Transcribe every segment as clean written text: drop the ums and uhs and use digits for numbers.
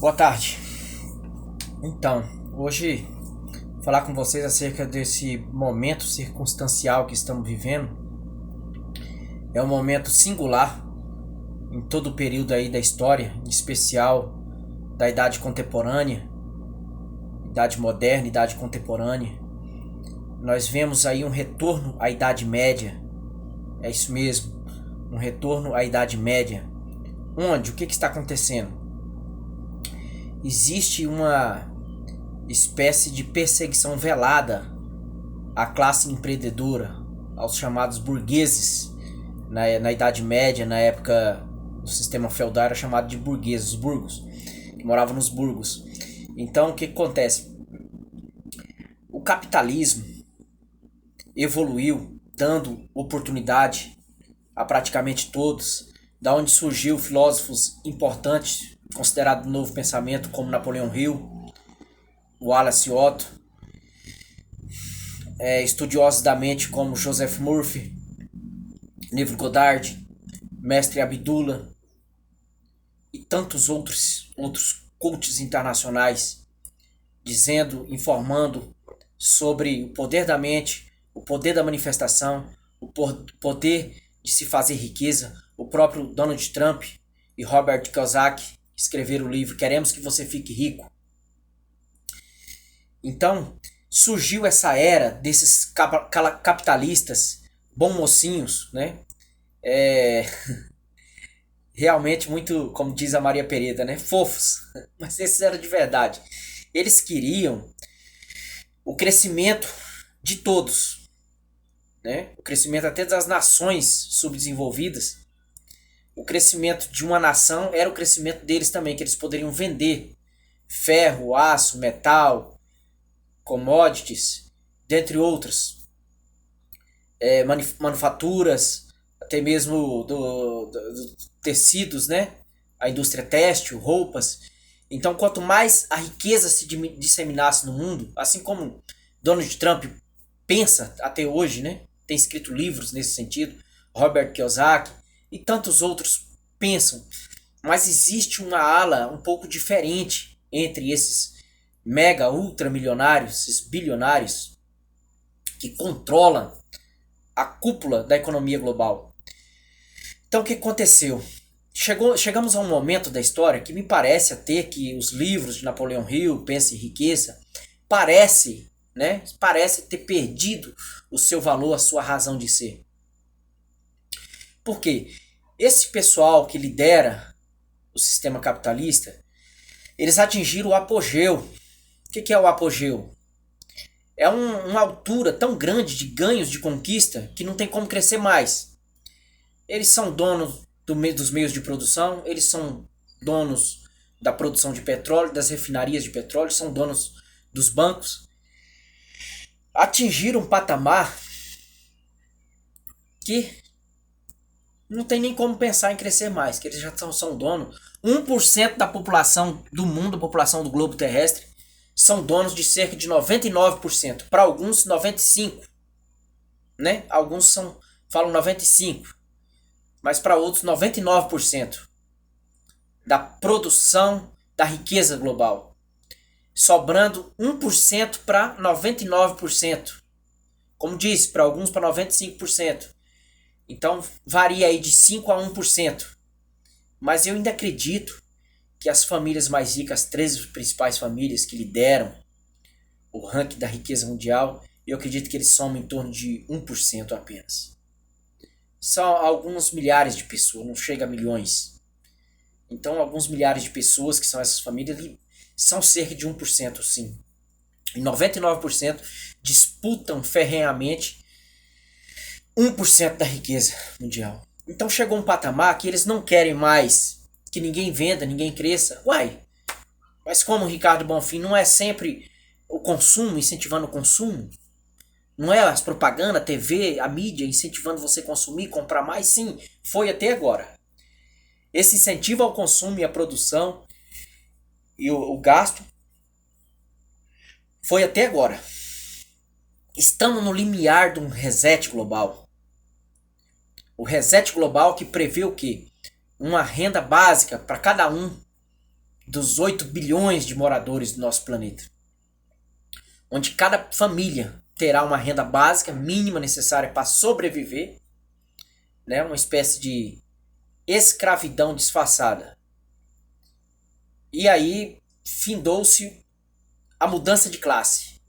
Boa tarde. Então, hoje vou falar com vocês acerca desse momento circunstancial que estamos vivendo. É um momento singular em todo o período aí da história, em especial da idade contemporânea, idade moderna, idade contemporânea. Nós vemos aí um retorno à Idade Média. É isso mesmo, um retorno à Idade Média. Onde? O que está acontecendo? Existe uma espécie de perseguição velada à classe empreendedora, aos chamados burgueses. Na Idade Média, na época do sistema feudal, era chamado de burgueses, os burgos, que moravam nos burgos. Então, o que acontece? O capitalismo evoluiu, dando oportunidade a praticamente todos, da onde surgiu filósofos importantes, considerados do novo pensamento, como Napoleão Hill, Wallace Otto, estudiosos da mente como Joseph Murphy, Neville Goddard, Mestre Abdullah e tantos outros coaches internacionais, dizendo, informando sobre o poder da mente, o poder da manifestação, o poder de se fazer riqueza. O próprio Donald Trump e Robert Kiyosaki escreveram o livro Queremos que Você Fique Rico. Então, surgiu essa era desses capitalistas bom mocinhos, né? Realmente muito, como diz a Maria Pereda, né? Fofos. Mas esses eram de verdade. Eles queriam o crescimento de todos, né? O crescimento até das nações subdesenvolvidas. O crescimento de uma nação era o crescimento deles também, que eles poderiam vender ferro, aço, metal, commodities, dentre outros, manufaturas, até mesmo do tecidos, né? A indústria têxtil, roupas. Então, quanto mais a riqueza se disseminasse no mundo, assim como Donald Trump pensa até hoje, né? Tem escrito livros nesse sentido, Robert Kiyosaki e tantos outros pensam, mas existe uma ala um pouco diferente entre esses mega ultra milionários, esses bilionários que controlam a cúpula da economia global. Então o que aconteceu? Chegamos a um momento da história que me parece até que os livros de Napoleão Hill, Pensa em Riqueza, parece ter perdido o seu valor, a sua razão de ser. Por quê? Esse pessoal que lidera o sistema capitalista, eles atingiram o apogeu. O que é o apogeu? É uma altura tão grande de ganhos, de conquista, que não tem como crescer mais. Eles são donos dos meios de produção, eles são donos da produção de petróleo, das refinarias de petróleo, são donos dos bancos. Atingiram um patamar que não tem nem como pensar em crescer mais, que eles já são donos. 1% da população do mundo, a população do globo terrestre, são donos de cerca de 99%. Para alguns, 95%. Né? Alguns falam 95%. Mas para outros, 99% da produção da riqueza global. Sobrando 1% para 99%. Como disse, para alguns para 95%. Então varia aí de 5 a 1%. Mas eu ainda acredito que as famílias mais ricas, as 13 principais famílias que lideram o ranking da riqueza mundial, eu acredito que eles somam em torno de 1% apenas. São alguns milhares de pessoas, não chega a milhões. Então alguns milhares de pessoas que são essas famílias são cerca de 1%, sim. E 99% disputam ferrenhamente 1% da riqueza mundial. Então chegou um patamar que eles não querem mais que ninguém venda, ninguém cresça. Uai, mas como, Ricardo Bonfim, não é sempre o consumo, incentivando o consumo? Não é as propagandas, a TV, a mídia incentivando você a consumir, comprar mais? Sim, foi até agora. Esse incentivo ao consumo e à produção e o gasto foi até agora. Estamos no limiar de um reset global. O reset global que prevê o quê? Uma renda básica para cada um dos 8 bilhões de moradores do nosso planeta, onde cada família terá uma renda básica mínima necessária para sobreviver, né? Uma espécie de escravidão disfarçada. E aí findou-se a mudança de classe.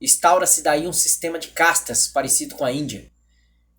Instaura-se daí um sistema de castas parecido com a Índia,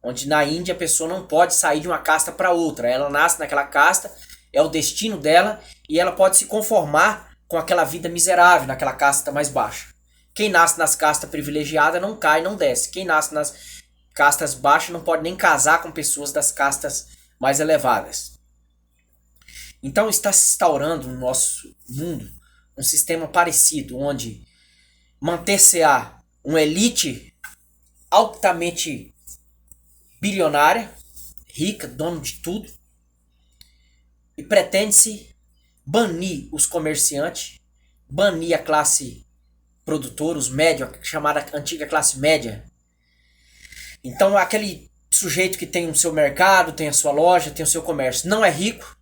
onde na Índia a pessoa não pode sair de uma casta para outra. Ela nasce naquela casta, é o destino dela, e ela pode se conformar com aquela vida miserável naquela casta mais baixa. Quem nasce nas castas privilegiadas não cai, não desce. Quem nasce nas castas baixas não pode nem casar com pessoas das castas mais elevadas. Então está se instaurando no nosso mundo um sistema parecido, onde manter-se-á uma elite altamente bilionária, rica, dono de tudo, e pretende-se banir os comerciantes, banir a classe produtora, os médios, a chamada antiga classe média. Então aquele sujeito que tem o seu mercado, tem a sua loja, tem o seu comércio, não é rico,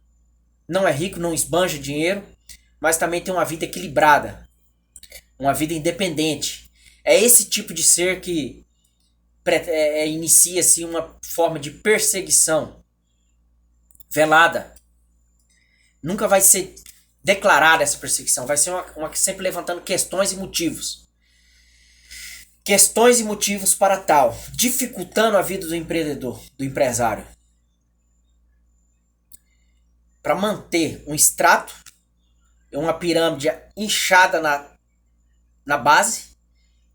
não esbanja dinheiro, mas também tem uma vida equilibrada, uma vida independente. É esse tipo de ser que inicia-se uma forma de perseguição velada. Nunca vai ser declarada essa perseguição, vai ser uma sempre levantando questões e motivos. Questões e motivos para tal, dificultando a vida do empreendedor, do empresário. Para manter um extrato, uma pirâmide inchada na base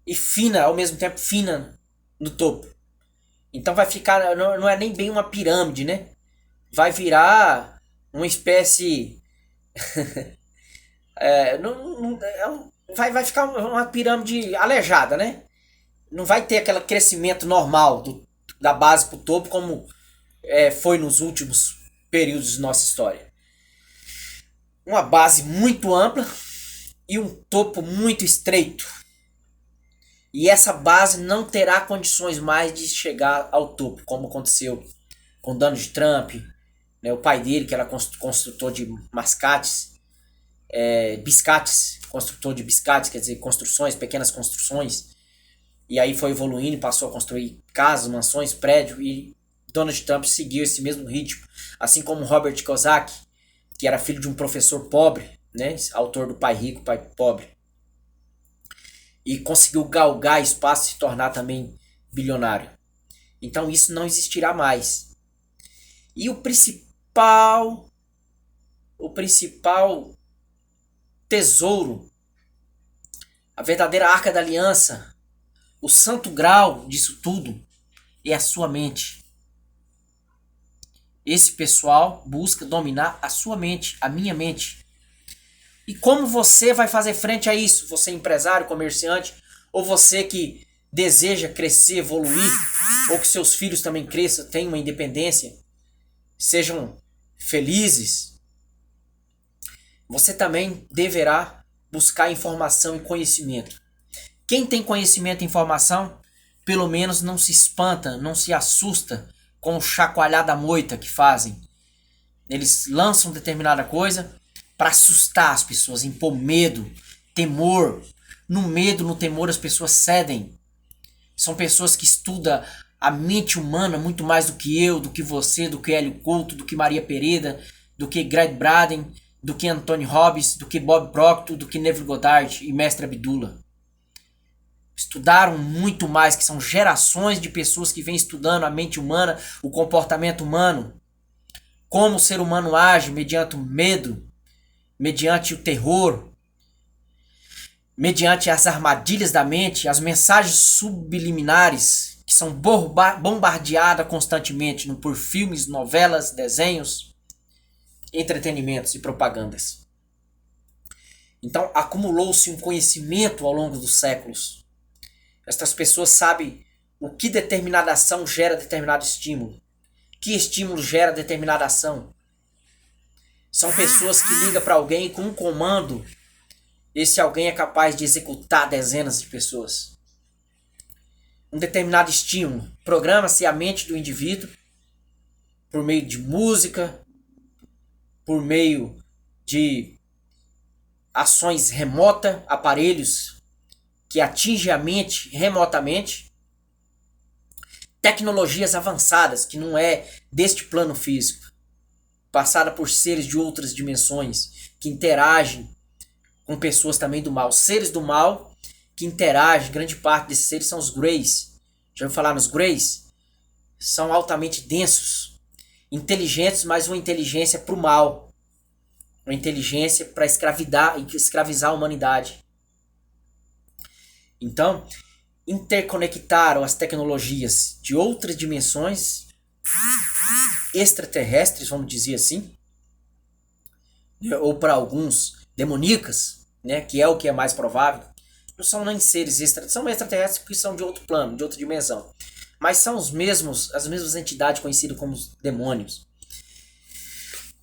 e fina, ao mesmo tempo fina no topo. Então vai ficar, não é nem bem uma pirâmide, né? Vai virar uma espécie vai ficar uma pirâmide aleijada, né? Não vai ter aquele crescimento normal da base para o topo como foi nos últimos períodos de nossa história. Uma base muito ampla e um topo muito estreito. E essa base não terá condições mais de chegar ao topo, como aconteceu com Donald Trump, né? O pai dele, que era construtor de biscates, construtor de biscates, quer dizer, construções, pequenas construções. E aí foi evoluindo e passou a construir casas, mansões, prédios, e Donald Trump seguiu esse mesmo ritmo. Assim como Robert Kiyosaki, que era filho de um professor pobre, né? Autor do Pai Rico, Pai Pobre. E conseguiu galgar espaço e se tornar também bilionário. Então isso não existirá mais. E o principal tesouro, a verdadeira arca da aliança, o santo grau disso tudo é a sua mente. Esse pessoal busca dominar a sua mente, a minha mente. E como você vai fazer frente a isso? Você empresário, comerciante, ou você que deseja crescer, evoluir, ou que seus filhos também cresçam, tenham uma independência, sejam felizes. Você também deverá buscar informação e conhecimento. Quem tem conhecimento e informação, pelo menos não se espanta, não se assusta com o chacoalhar da moita que fazem. Eles lançam determinada coisa para assustar as pessoas, impor medo, temor. No medo, no temor, as pessoas cedem. São pessoas que estudam a mente humana muito mais do que eu, do que você, do que Hélio Couto, do que Maria Pereda, do que Greg Braden, do que Anthony Robbins, do que Bob Proctor, do que Neville Goddard e Mestre Abdullah. Estudaram muito mais, que são gerações de pessoas que vêm estudando a mente humana, o comportamento humano, como o ser humano age mediante o medo, mediante o terror, mediante as armadilhas da mente, as mensagens subliminares que são bombardeadas constantemente por filmes, novelas, desenhos, entretenimentos e propagandas. Então acumulou-se um conhecimento ao longo dos séculos. Estas pessoas sabem o que determinada ação gera determinado estímulo. Que estímulo gera determinada ação. São pessoas que ligam para alguém e com um comando, esse alguém é capaz de executar dezenas de pessoas. Um determinado estímulo. Programa-se a mente do indivíduo por meio de música, por meio de ações remota, aparelhos que atingem a mente remotamente, tecnologias avançadas que não é deste plano físico, passada por seres de outras dimensões que interagem com pessoas também do mal, seres do mal que interagem, grande parte desses seres são os Greys. Já ouviu falar nos Greys? São altamente densos, inteligentes, mas uma inteligência para o mal, uma inteligência para escravizar a humanidade. Então, interconectaram as tecnologias de outras dimensões extraterrestres, vamos dizer assim, ou para alguns demoníacas, né, que é o que é mais provável. Não são nem seres são extraterrestres porque são de outro plano, de outra dimensão, mas são as mesmas entidades conhecidas como os demônios.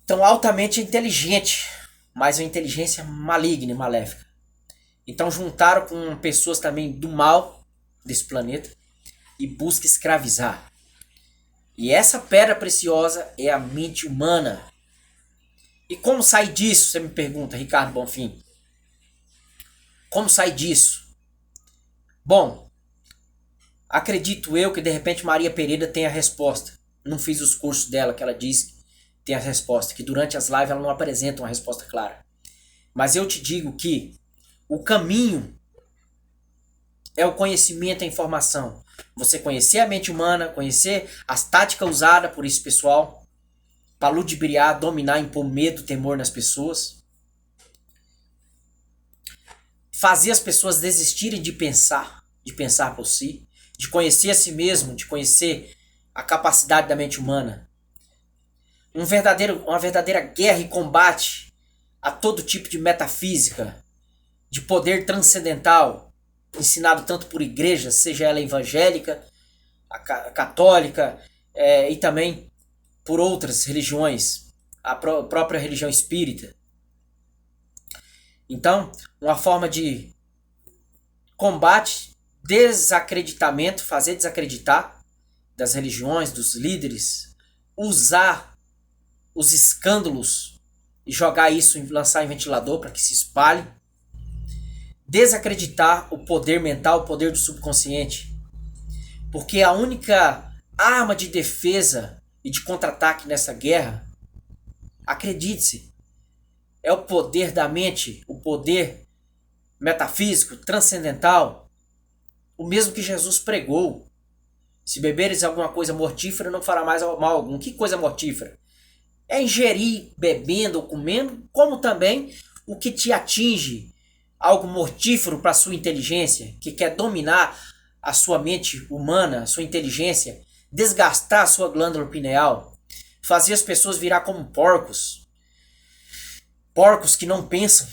Então, altamente inteligente, mas uma inteligência maligna e maléfica. Então juntaram com pessoas também do mal desse planeta e busca escravizar. E essa pedra preciosa é a mente humana. E como sair disso? Você me pergunta, Ricardo Bonfim. Como sair disso? Bom, acredito eu que de repente Maria Pereira tem a resposta. Não fiz os cursos dela que ela diz que tem a resposta, que durante as lives ela não apresenta uma resposta clara. Mas eu te digo que o caminho é o conhecimento e a informação. Você conhecer a mente humana, conhecer as táticas usadas por esse pessoal para ludibriar, dominar, impor medo, temor nas pessoas. Fazer as pessoas desistirem de pensar por si, de conhecer a si mesmo, de conhecer a capacidade da mente humana. Uma verdadeira guerra e combate a todo tipo de metafísica, de poder transcendental, ensinado tanto por igrejas, seja ela evangélica, a católica, e também por outras religiões, a própria religião espírita. Então, uma forma de combate, desacreditamento, fazer desacreditar das religiões, dos líderes, usar os escândalos e jogar isso, lançar em ventilador para que se espalhe. Desacreditar o poder mental, o poder do subconsciente. Porque a única arma de defesa e de contra-ataque nessa guerra, acredite-se, é o poder da mente, o poder metafísico, transcendental, o mesmo que Jesus pregou. Se beberes alguma coisa mortífera, não fará mais mal algum. Que coisa mortífera? É ingerir, bebendo ou comendo, como também o que te atinge, algo mortífero para a sua inteligência, que quer dominar a sua mente humana, a sua inteligência, desgastar a sua glândula pineal, fazer as pessoas virar como porcos. Porcos que não pensam,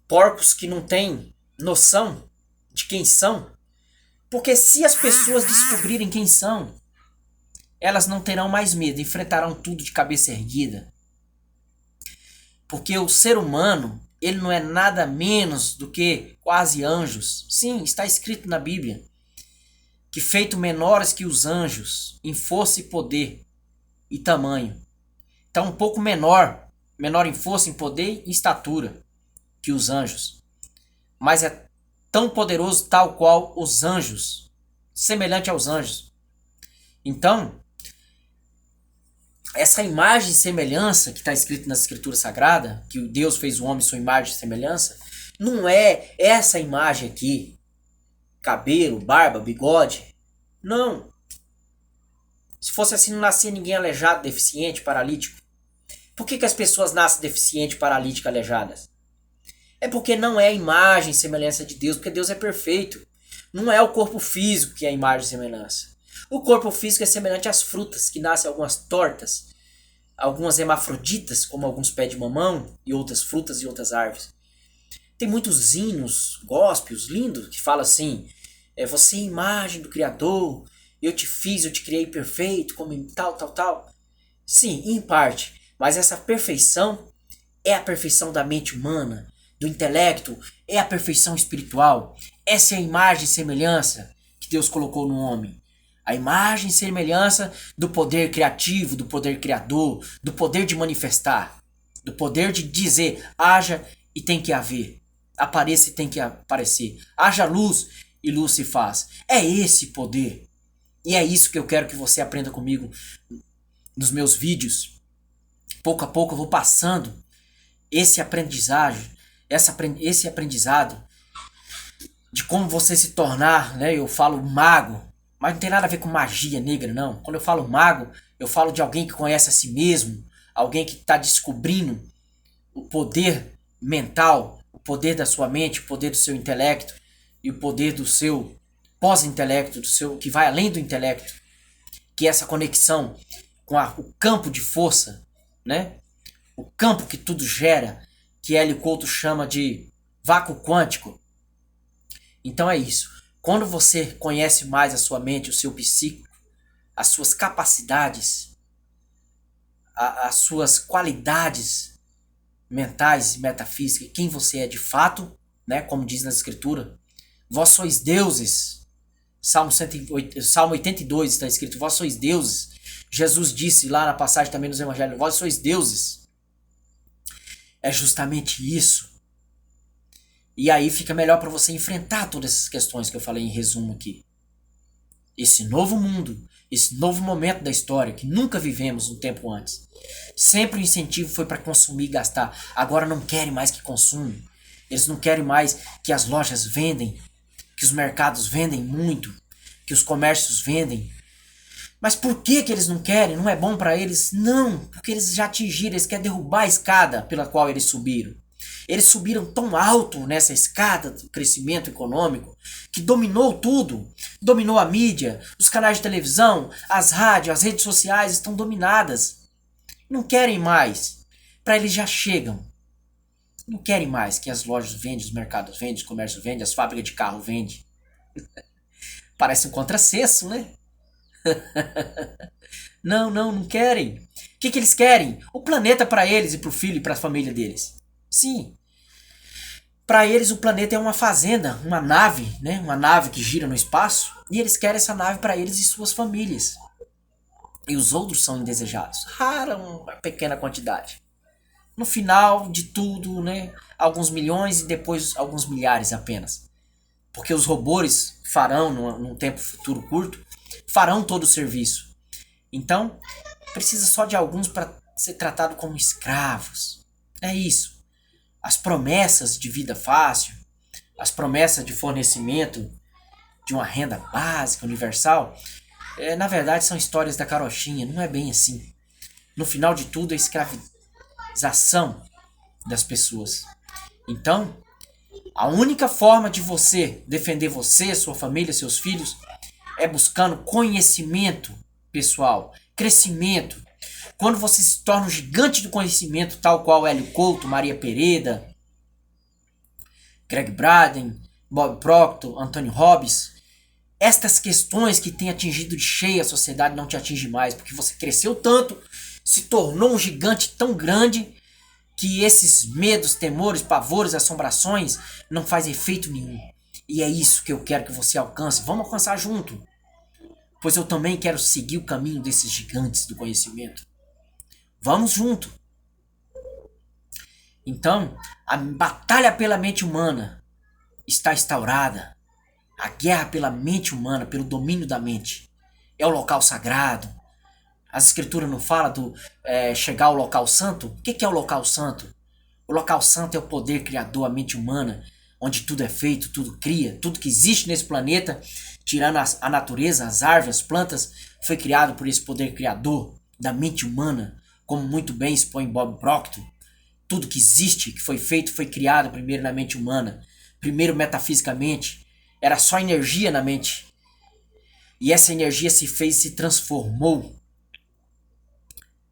porcos que não têm noção de quem são. Porque se as pessoas descobrirem quem são, elas não terão mais medo, enfrentarão tudo de cabeça erguida. Porque o ser humano, ele não é nada menos do que quase anjos. Sim, está escrito na Bíblia que feito menores que os anjos em força e poder e tamanho. Então um pouco menor em força, em poder e estatura que os anjos. Mas é tão poderoso tal qual os anjos, semelhante aos anjos. Então, essa imagem e semelhança que está escrito nas Escrituras Sagradas, que o Deus fez o homem sua imagem e semelhança, não é essa imagem aqui, cabelo, barba, bigode. Não. Se fosse assim, não nascia ninguém aleijado, deficiente, paralítico. Por que as pessoas nascem deficientes, paralíticas, aleijadas? É porque não é a imagem e semelhança de Deus, porque Deus é perfeito. Não é o corpo físico que é a imagem e semelhança. O corpo físico é semelhante às frutas, que nascem algumas tortas, algumas hermafroditas, como alguns pés de mamão, e outras frutas e outras árvores. Tem muitos hinos, gospels, lindos, que falam assim, você é a imagem do Criador, eu te fiz, eu te criei perfeito, como tal, tal, tal. Sim, em parte, mas essa perfeição é a perfeição da mente humana, do intelecto, é a perfeição espiritual. Essa é a imagem e semelhança que Deus colocou no homem. A imagem e semelhança do poder criativo, do poder criador, do poder de manifestar, do poder de dizer, haja e tem que haver. Apareça e tem que aparecer. Haja luz e luz se faz. É esse poder. E é isso que eu quero que você aprenda comigo nos meus vídeos. Pouco a pouco eu vou passando esse aprendizagem, esse aprendizado de como você se tornar, né? Eu falo mago, mas não tem nada a ver com magia negra, não. Quando eu falo mago, eu falo de alguém que conhece a si mesmo, alguém que está descobrindo o poder mental, o poder da sua mente, o poder do seu intelecto e o poder do seu pós-intelecto, do seu que vai além do intelecto, que é essa conexão com o campo de força, né? O campo que tudo gera, que Hélio Couto chama de vácuo quântico. Então é isso. Quando você conhece mais a sua mente, o seu psíquico, as suas capacidades, as suas qualidades mentais e metafísicas, quem você é de fato, né? Como diz na escritura, vós sois deuses. Salmo 82 está escrito, vós sois deuses. Jesus disse lá na passagem também nos evangelhos, vós sois deuses. É justamente isso. E aí fica melhor para você enfrentar todas essas questões que eu falei em resumo aqui. Esse novo mundo, esse novo momento da história que nunca vivemos um tempo antes. Sempre o incentivo foi para consumir e gastar. Agora não querem mais que consumam. Eles não querem mais que as lojas vendem, que os mercados vendem muito, que os comércios vendem. Mas por que eles não querem? Não é bom para eles? Não, porque eles já atingiram, eles querem derrubar a escada pela qual eles subiram. Eles subiram tão alto nessa escada do crescimento econômico que dominou tudo. Dominou a mídia, os canais de televisão, as rádios, as redes sociais estão dominadas. Não querem mais. Para eles já chegam. Não querem mais que as lojas vendem, os mercados vendem, os comércios vendem, as fábricas de carro vendem. Parece um contrassenso, né? Não querem. O que eles querem? O planeta para eles e para o filho e para a família deles. Sim. Para eles o planeta é uma fazenda, uma nave, né? Uma nave que gira no espaço. E eles querem essa nave para eles e suas famílias. E os outros são indesejados. Rara uma pequena quantidade. No final de tudo, né? Alguns milhões e depois alguns milhares apenas. Porque os robôs farão, num tempo futuro curto, farão todo o serviço. Então, precisa só de alguns para ser tratado como escravos. É isso. As promessas de vida fácil, as promessas de fornecimento de uma renda básica, universal, na verdade são histórias da carochinha, não é bem assim. No final de tudo, é escravização das pessoas. Então, a única forma de você defender você, sua família, seus filhos, é buscando conhecimento pessoal, crescimento. Quando você se torna um gigante do conhecimento, tal qual Hélio Couto, Maria Pereda, Greg Braden, Bob Proctor, Anthony Robbins, estas questões que têm atingido de cheio a sociedade não te atingem mais, porque você cresceu tanto, se tornou um gigante tão grande que esses medos, temores, pavores, assombrações não fazem efeito nenhum. E é isso que eu quero que você alcance. Vamos alcançar junto. Pois eu também quero seguir o caminho desses gigantes do conhecimento. Vamos junto. Então, a batalha pela mente humana está instaurada. A guerra pela mente humana, pelo domínio da mente. É o local sagrado. As escrituras não falam do chegar ao local santo? O que é o local santo? O local santo é o poder criador, a mente humana, onde tudo é feito, tudo cria, tudo que existe nesse planeta, tirando a natureza, as árvores, as plantas, foi criado por esse poder criador da mente humana, como muito bem expõe Bob Proctor. Tudo que existe, que foi feito, foi criado primeiro na mente humana, primeiro metafisicamente, era só energia na mente. E essa energia se fez, se transformou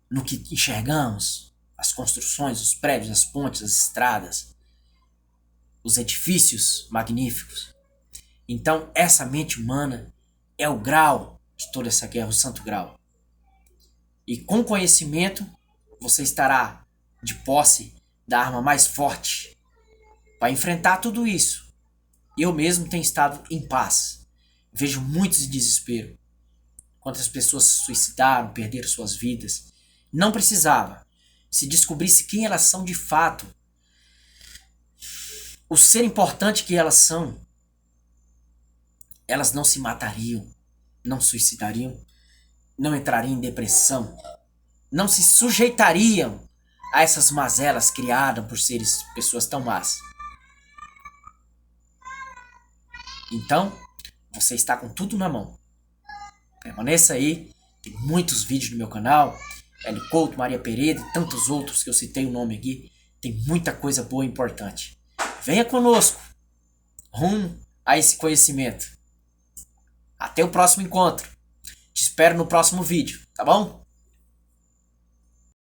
no que enxergamos, as construções, os prédios, as pontes, as estradas, os edifícios magníficos. Então, essa mente humana é o grau de toda essa guerra, o santo grau. E com conhecimento, você estará de posse da arma mais forte para enfrentar tudo isso. Eu mesmo tenho estado em paz. Vejo muitos em desespero. Quantas pessoas se suicidaram, perderam suas vidas. Não precisava. Se descobrisse quem elas são de fato, o ser importante que elas são, elas não se matariam, não suicidariam, não entrariam em depressão, não se sujeitariam a essas mazelas criadas por pessoas tão más. Então, você está com tudo na mão. Permaneça aí, tem muitos vídeos no meu canal, L. Couto, Maria Pereira e tantos outros que eu citei o nome aqui. Tem muita coisa boa e importante. Venha conosco, rumo a esse conhecimento. Até o próximo encontro. Te espero no próximo vídeo, tá bom?